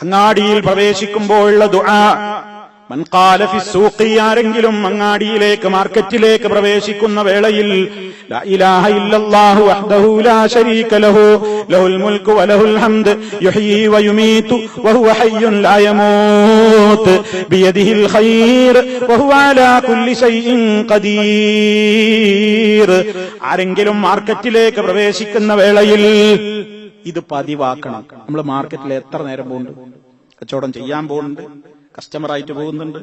അങ്ങാടിയിൽ പ്രവേശിക്കുമ്പോഴുള്ള ദുആ. മൻ ഖാല ഫി സൂഖി, ആരെങ്കിലും അങ്ങാടിയിലേക്ക് മാർക്കറ്റിലേക്ക് പ്രവേശിക്കുന്ന വേളയിൽ ലാ ഇലാഹ ഇല്ലല്ലാഹു വഹ്ദഹു ലാ ശരീക ലഹു ലഹുൽ മുൽക്കു വലഹുൽ ഹംദ് യുഹ്യി വയുമീതു വഹുവ ഹയ്യുൻ ലാ യമൂത് ബിയദിഹിൽ ഖൈർ വഹുവ അലാ കുല്ലി ശൈഇൻ ഖദീർ. ആരെങ്കിലും മാർക്കറ്റിലേക്ക് പ്രവേശിക്കുന്ന വേളയിൽ ഇത് പതിവാക്കണം. നമ്മൾ മാർക്കറ്റിൽ എത്ര നേരം പോകുന്നുണ്ട്? കച്ചവടം ചെയ്യാൻ പോകുന്നുണ്ട്, കസ്റ്റമറായിട്ട് പോകുന്നുണ്ട്,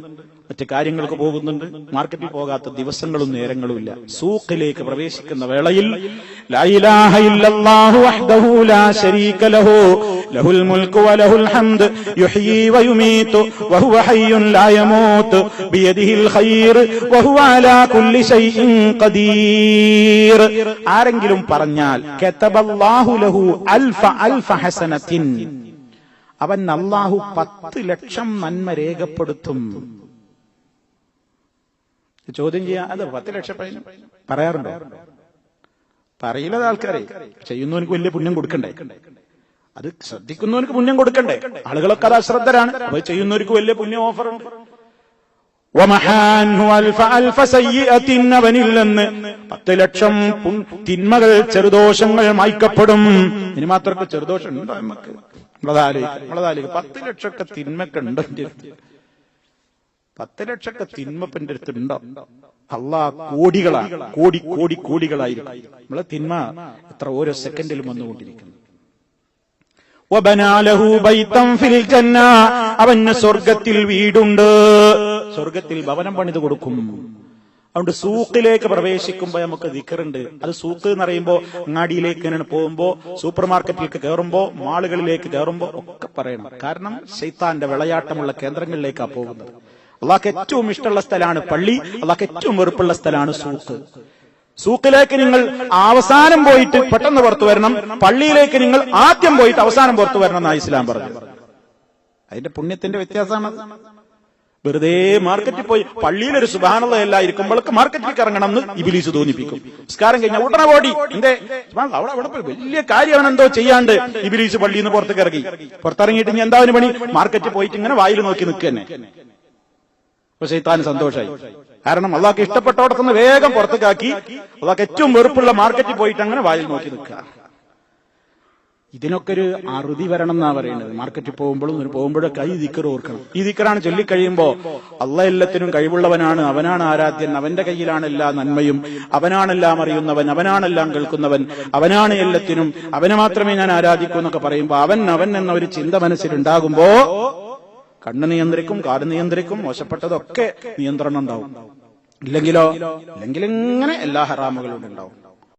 മറ്റു കാര്യങ്ങൾക്ക് പോകുന്നുണ്ട്. മാർക്കറ്റിൽ പോകാത്ത ദിവസങ്ങളും നേരങ്ങളും ഇല്ല. സൂഖിലേക്ക് പ്രവേശിക്കുന്ന വേളയിൽ ലാ ഇലാഹ ഇല്ലല്ലാഹു വഹ്ദഹു ലാ ശരീക ലഹു ലഹുൽ മുൽക്കു വലഹുൽ ഹംദ് യുഹ്യി വയുമീതു വഹുവ ഹയ്യുൻ ലാ യമൂത് ബിയദിഹിൽ ഖൈർ വഹുവ അലാ കുല്ലി ശൈഇൻ ഖദീർ. ആരെങ്കിലും പറഞ്ഞാൽ കതബല്ലാഹു ലഹു അൽഫ ഹസനത്തിൻ, അവൻ അല്ലാഹു 10 ലക്ഷം നന്മ രേഖപ്പെടുത്തും. ചോദ്യം ചെയ്യാ, അത് 10 ലക്ഷം പറയാറുണ്ടോ? പറയില്ലാതെ ആൾക്കാരെ. ചെയ്യുന്നവനക്ക് വലിയ പുണ്യം കൊടുക്കണ്ടേ? അത് ശ്രദ്ധിക്കുന്നവനക്ക് പുണ്യം കൊടുക്കണ്ടേ? ആളുകളൊക്കെ അത് അശ്രദ്ധരാണ്. അപ്പൊ ചെയ്യുന്നവർക്ക് വലിയ പുണ്യം ഓഫറുണ്ട്. അവനിൽ നിന്ന് 10 ലക്ഷം തിന്മകൾ, ചെറുദോഷങ്ങൾ മായ്ക്കപ്പെടും. ഇനി മാത്രമൊക്കെ ചെറുദോഷം ഉണ്ടോ നമുക്ക്? നമ്മളതാലേക്ക് 10 ലക്ഷമൊക്കെ തിന്മൊക്കെ ഉണ്ടോ? 10 ലക്ഷമൊക്കെ തിന്മപ്പന്റെ അടുത്തുണ്ടോ? അല്ലാഹ് കോടികളാണ്, കോടികളായിരിക്കും. നമ്മളെ തിന്മ എത്ര ഓരോ സെക്കൻഡിലും വന്നുകൊണ്ടിരിക്കുന്നു. അവന് സ്വർഗത്തിൽ വീടുണ്ട്, സ്വർഗത്തിൽ ഭവനം പണിത് കൊടുക്കും. അതുകൊണ്ട് സൂക്കിലേക്ക് പ്രവേശിക്കുമ്പോ നമുക്ക് ദിക്റുണ്ട്. അത് സൂക്ക് എന്ന് പറയുമ്പോ അങ്ങാടിയിലേക്ക് പോകുമ്പോ, സൂപ്പർ മാർക്കറ്റിലേക്ക് കയറുമ്പോ, മാളുകളിലേക്ക് കയറുമ്പോ ഒക്കെ പറയണം. കാരണം ശൈത്താന്റെ വിളയാട്ടമുള്ള കേന്ദ്രങ്ങളിലേക്കാണ് പോകുന്നത്. അള്ളാഹ്ക്ക് ഏറ്റവും ഇഷ്ടമുള്ള സ്ഥലമാണ് പള്ളി, അള്ളാഹ്ക്ക് ഏറ്റവും വെറുപ്പുള്ള സ്ഥലമാണ് സൂക്ക്. സൂക്കിലേക്ക് നിങ്ങൾ അവസാനം പോയിട്ട് പെട്ടെന്ന് പുറത്തു വരണം, പള്ളിയിലേക്ക് നിങ്ങൾ ആദ്യം പോയിട്ട് അവസാനം പുറത്തു വരണം എന്നാണ് ഇസ്ലാം പറഞ്ഞത്. അതിന്റെ പുണ്യത്തിന്റെ വ്യത്യാസമാണ്. വെറുതെ മാർക്കറ്റിൽ പോയി പള്ളിയിലൊരു സുബ്ഹാനല്ലാഹ് എല്ലാം ഇരിക്കുമ്പോഴൊക്കെ മാർക്കറ്റിലേക്ക് ഇറങ്ങണം എന്ന് ഇബ്ലീസ് തോന്നിപ്പിക്കും. നിസ്കാരം കഴിഞ്ഞാൽ ഉടനെ ഓടി, എന്തേ അവിടെ വലിയ കാര്യം അവനെന്തോ ചെയ്യാണ്ട് ഇബ്ലീസ് പള്ളിയിൽ നിന്ന് പുറത്തേക്ക് ഇറങ്ങി. പുറത്തിറങ്ങിയിട്ട് ഇനി എന്താ പണി? മാർക്കറ്റിൽ പോയിട്ട് ഇങ്ങനെ വായിൽ നോക്കി നിൽക്കന്നെ. അപ്പൊ ശൈത്താൻ സന്തോഷമായി. കാരണം അള്ളാഹ്ക്ക് ഇഷ്ടപ്പെട്ടോടത്തുനിന്ന് വേഗം പുറത്തേക്കാക്കി, അള്ളാഹ്ക്ക് ഏറ്റവും വെറുപ്പുള്ള മാർക്കറ്റിൽ പോയിട്ട് അങ്ങനെ വായിൽ നോക്കി നിൽക്കുക. ഇതിനൊക്കെ ഒരു അറുതി വരണം എന്നാ പറയുന്നത്. മാർക്കറ്റിൽ പോകുമ്പോഴൊക്കെ ഈ ദിക്ർ ഓർക്കണം. ഈ ദിക്റാണ് ചൊല്ലിക്കഴിയുമ്പോ അള്ളാഹ് എല്ലാത്തിനും കഴിവുള്ളവനാണ്, അവനാണ് ആരാധ്യൻ, അവന്റെ കയ്യിലാണ് എല്ലാ നന്മയും, അവനാണെല്ലാം അറിയുന്നവൻ, അവനാണെല്ലാം കേൾക്കുന്നവൻ, അവനാണ് എല്ലാത്തിനും, അവനെ മാത്രമേ ഞാൻ ആരാധിക്കൂ എന്നൊക്കെ പറയുമ്പോ അവൻ എന്ന ഒരു ചിന്ത മനസ്സിലുണ്ടാകുമ്പോ കണ്ണ് നിയന്ത്രിക്കും, കാല് നിയന്ത്രിക്കും, മോശപ്പെട്ടതൊക്കെ നിയന്ത്രണം ഉണ്ടാവും. ഇല്ലെങ്കിൽ ഇങ്ങനെ എല്ലാ ഹറാമുകളും ഉണ്ടാവും.